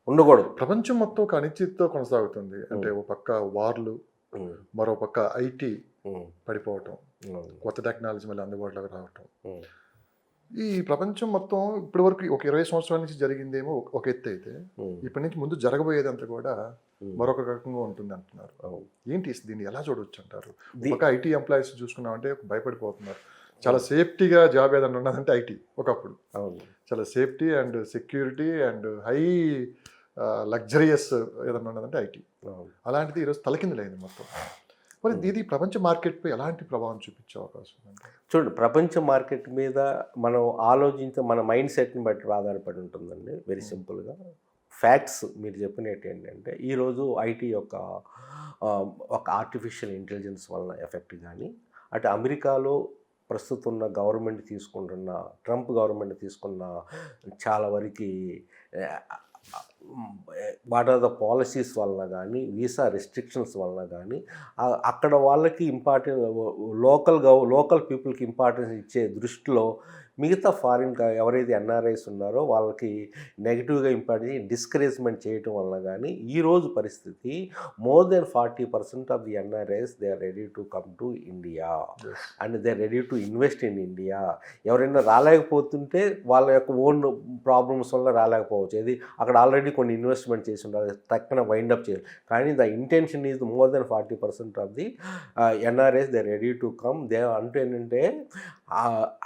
ఉండకూడదు. ప్రపంచం మొత్తం ఒక అనిశ్చితితో కొనసాగుతుంది. అంటే ఓ పక్క వార్లు, ఉమ్, మరో పక్క ఐటీ ఉమ్, పడిపోవటం, ఉమ్, కొత్త టెక్నాలజీ మళ్ళీ అందుబాటులోకి రావటం. ఉమ్, ఈ ప్రపంచం మొత్తం ఇప్పటివరకు ఒక 20 సంవత్సరాల నుంచి జరిగిందేమో ఒక ఎత్తు అయితే, ఉమ్, ఇప్పటి నుంచి ముందు జరగబోయేదంతా కూడా ఉమ్. మరొక రకంగా ఉంటుంది అంటున్నారు. అవును. ఏంటి దీన్ని ఎలా చూడవచ్చు అంటారు? ది- ఒక ఐటీ ఎంప్లాయీస్ చూసుకున్నామంటే భయపడిపోతున్నారు. చాలా సేఫ్టీగా జాబ్ ఏదైనా ఉన్నదంటే ఐటీ ఒకప్పుడు అవును. చాలా safety and security and high luxurious ఏదైనా ఉన్నదంటే ఐటీ. అవును. అలాంటిది ఈరోజు తలకిందులైంది మొత్తం. మరి ఇది ప్రపంచ మార్కెట్పై ఎలాంటి ప్రభావం చూపించే అవకాశం ఉందంటే? చూడండి, ప్రపంచ మార్కెట్ మీద మనం ఆలోచించే మన మైండ్ సెట్ని బట్టి ఆధారపడి ఉంటుందండి. వెరీ సింపుల్గా ఫ్యాక్ట్స్ మీరు చెప్పినట్టు ఏంటంటే, ఈరోజు ఐటీ యొక్క ఒక ఆర్టిఫిషియల్ ఇంటెలిజెన్స్ వలన ఎఫెక్ట్ కానీ, అటు అమెరికాలో ప్రస్తుతం ఉన్న గవర్నమెంట్ తీసుకుంటున్న ట్రంప్ గవర్నమెంట్ తీసుకున్న చాలా వరకు వాట్ ఆర్ ద పాలసీస్ వలన కానీ, వీసా రెస్ట్రిక్షన్స్ వలన కానీ, అక్కడ వాళ్ళకి లోకల్ పీపుల్కి ఇంపార్టెన్స్ ఇచ్చే దృష్టిలో మిగతా ఫారిన్ ఎవరైతే ఎన్ఆర్ఐస్ ఉన్నారో వాళ్ళకి నెగిటివ్గా ఇంపార్టెన్స్ డిస్కరేజ్మెంట్ చేయటం వలన కానీ ఈరోజు పరిస్థితి more than 40% of the NRIs they are ready to come to India and they are ready to invest in India. ఎవరైనా రాలేకపోతుంటే వాళ్ళ యొక్క ఓన్ ప్రాబ్లమ్స్ వల్ల రాలేకపోవచ్చు. ఇది అక్కడ ఆల్రెడీ కొన్ని ఇన్వెస్ట్మెంట్ చేసి ఉండాలి, తక్కువ వైండప్ చేయాలి. కానీ the intention is more than 40% of the NRIs they ready to come. They అంటే ఏంటంటే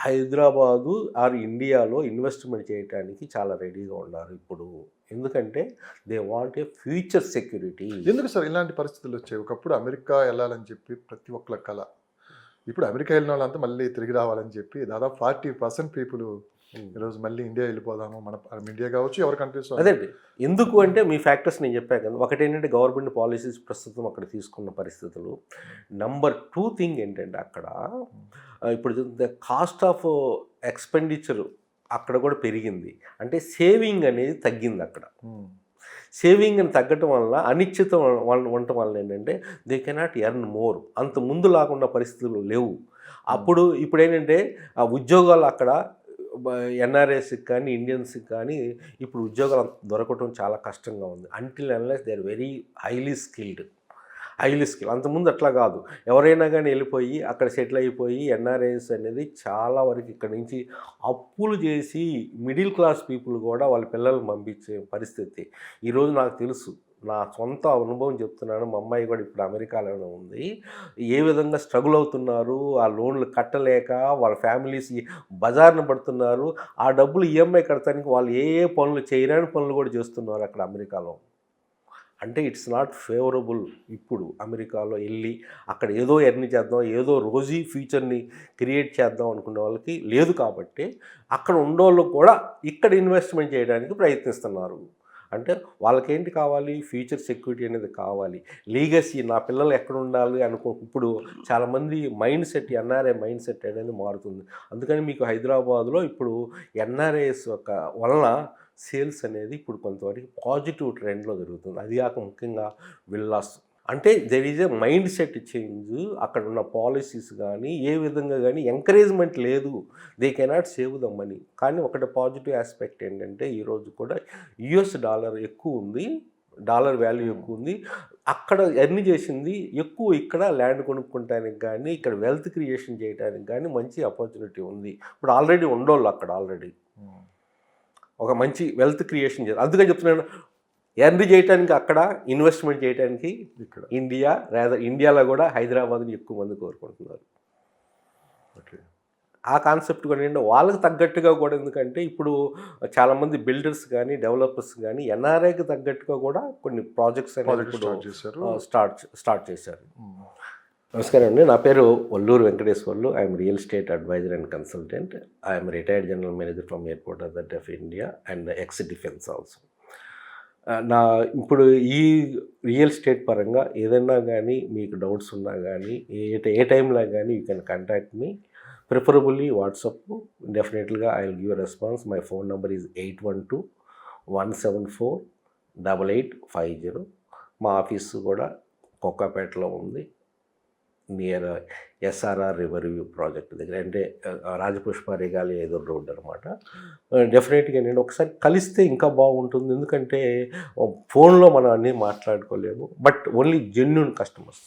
హైదరాబాదు ఆర్ ఇండియాలో ఇన్వెస్ట్మెంట్ చేయడానికి చాలా రెడీగా ఉన్నారు ఇప్పుడు. ఎందుకంటే they want a future security. ఎందుకు సార్ ఇలాంటి పరిస్థితులు వచ్చాయి? ఒకప్పుడు అమెరికా వెళ్ళాలని చెప్పి ప్రతి ఒక్కళ్ళ కళ. ఇప్పుడు అమెరికా వెళ్ళిన వాళ్ళంతా మళ్ళీ తిరిగి రావాలని చెప్పి దాదాపు 40% పీపుల్ ఈరోజు మళ్ళీ ఇండియా వెళ్ళిపోదాము, మన ఇండియా కావచ్చు ఎవరి కంట్రీస్. అదేంటి ఎందుకు అంటే మీ ఫ్యాక్టర్స్ నేను చెప్పాను కదా. ఒకటి ఏంటంటే గవర్నమెంట్ పాలసీస్ ప్రస్తుతం అక్కడ తీసుకున్న పరిస్థితులు. నంబర్ 2 థింగ్ ఏంటంటే అక్కడ ఇప్పుడు ద కాస్ట్ ఆఫ్ ఎక్స్పెండిచర్ అక్కడ కూడా పెరిగింది. అంటే సేవింగ్ అనేది తగ్గింది అక్కడ. సేవింగ్ అని తగ్గటం వల్ల అనిశ్చితం ఉండటం వల్ల ఏంటంటే దే కెనాట్ ఎర్న్ మోర్. అంత ముందు లాగున్న పరిస్థితులు లేవు. ఇప్పుడు ఏంటంటే ఆ ఉద్యోగాలు అక్కడ ఎన్ఆర్ఐస్కి కానీ ఇండియన్స్కి కానీ ఇప్పుడు ఉద్యోగాలు దొరకటం చాలా కష్టంగా ఉంది. Until unless they are very highly skilled. అంతకుముందు అట్లా కాదు. ఎవరైనా కానీ వెళ్ళిపోయి అక్కడ సెటిల్ అయిపోయి ఎన్ఆర్ఐస్ అనేది చాలా వరకు ఇక్కడ నుంచి అప్పులు చేసి మిడిల్ క్లాస్ పీపుల్ కూడా వాళ్ళ పిల్లల్ని పంపించే పరిస్థితి ఈరోజు నాకు తెలుసు. నా సొంత అనుభవం చెప్తున్నాను. మా అమ్మాయి కూడా ఇప్పుడు అమెరికాలోనే ఉంది. ఏ విధంగా స్ట్రగుల్ అవుతున్నారు, ఆ లోన్లు కట్టలేక వాళ్ళ ఫ్యామిలీస్ బజార్న పడుతున్నారు. ఆ డబ్బులు ఈఎంఐ కడతానికి వాళ్ళు ఏ పనులు చేయరాని పనులు కూడా చేస్తున్నారు అక్కడ అమెరికాలో. అంటే ఇట్స్ నాట్ ఫేవరబుల్. ఇప్పుడు అమెరికాలో వెళ్ళి అక్కడ ఏదో ఎర్న్ చేద్దాం, ఏదో రోజీ ఫ్యూచర్ని క్రియేట్ చేద్దాం అనుకునే వాళ్ళకి లేదు. కాబట్టి అక్కడ ఉండేవాళ్ళు కూడా ఇక్కడ ఇన్వెస్ట్మెంట్ చేయడానికి ప్రయత్నిస్తున్నారు. అంటే వాళ్ళకేంటి కావాలి? ఫ్యూచర్ సెక్యూరిటీ అనేది కావాలి. లీగసీ నా పిల్లలు ఎక్కడ ఉండాలి ఇప్పుడు చాలామంది mind set NRI mind set అనేది మారుతుంది. అందుకని మీకు హైదరాబాద్లో ఇప్పుడు ఎన్ఆర్ఐస్ యొక్క వలన సేల్స్ అనేది ఇప్పుడు కొంతవరకు పాజిటివ్ ట్రెండ్లో జరుగుతుంది. అది కాక ముఖ్యంగా విల్లాస్ అంటే there is a mind set change. అక్కడ ఉన్న పాలసీస్ కానీ ఏ విధంగా కానీ ఎంకరేజ్మెంట్ లేదు. They cannot save the money. కానీ ఒకటి పాజిటివ్ ఆస్పెక్ట్ ఏంటంటే ఈరోజు కూడా యుఎస్ డాలర్ ఎక్కువ ఉంది, డాలర్ వాల్యూ ఎక్కువ ఉంది. అక్కడ ఎర్న్ చేసింది ఎక్కువ ఇక్కడ ల్యాండ్ కొనుక్కోవడానికి కానీ ఇక్కడ వెల్త్ క్రియేషన్ చేయడానికి కానీ మంచి ఆపర్చునిటీ ఉంది. ఇప్పుడు ఆల్రెడీ ఉండోళ్ళు అక్కడ ఆల్రెడీ ఒక మంచి వెల్త్ క్రియేషన్ చేయాలి. అందుకని చెప్తున్నాను, ఎర్న్ చేయడానికి అక్కడ, ఇన్వెస్ట్మెంట్ చేయడానికి ఇక్కడ ఇండియాలో కూడా హైదరాబాద్ని ఎక్కువ మంది కోరుకుంటున్నారు. ఓకే, ఆ కాన్సెప్ట్ కూడా ఏంటంటే వాళ్ళకి తగ్గట్టుగా కూడా. ఎందుకంటే ఇప్పుడు చాలామంది బిల్డర్స్ కానీ డెవలపర్స్ కానీ ఎన్ఆర్ఐకి తగ్గట్టుగా కూడా కొన్ని ప్రాజెక్ట్స్ అనేది స్టార్ట్ చేశారు. నమస్కారం అండి, నా పేరు Valluru Venkateswarlu. I'm real estate adviser and consultant. I'm retired general manager from airport authority of India and ex defence also. ఇప్పుడు ఈ రియల్ ఎస్టేట్ పరంగా ఏదైనా కానీ మీకు డౌట్స్ ఉన్నా కానీ ఏ టైంలో కానీ you can contact me. Preferably WhatsApp. డెఫినెట్గా I will give response. My phone number is 8121748850. మా ఆఫీసు కూడా కొక్కపేటలో ఉంది. Near SRR river view project దగ్గర, అంటే రాజపుష్ప రేగాలి ఎదురు రోడ్ అనమాట. డెఫినెట్గా నేను ఒకసారి కలిస్తే ఇంకా బాగుంటుంది, ఎందుకంటే ఫోన్లో మనం అన్నీ మాట్లాడుకోలేము, బట్ ఓన్లీ జెన్యున్ కస్టమర్స్.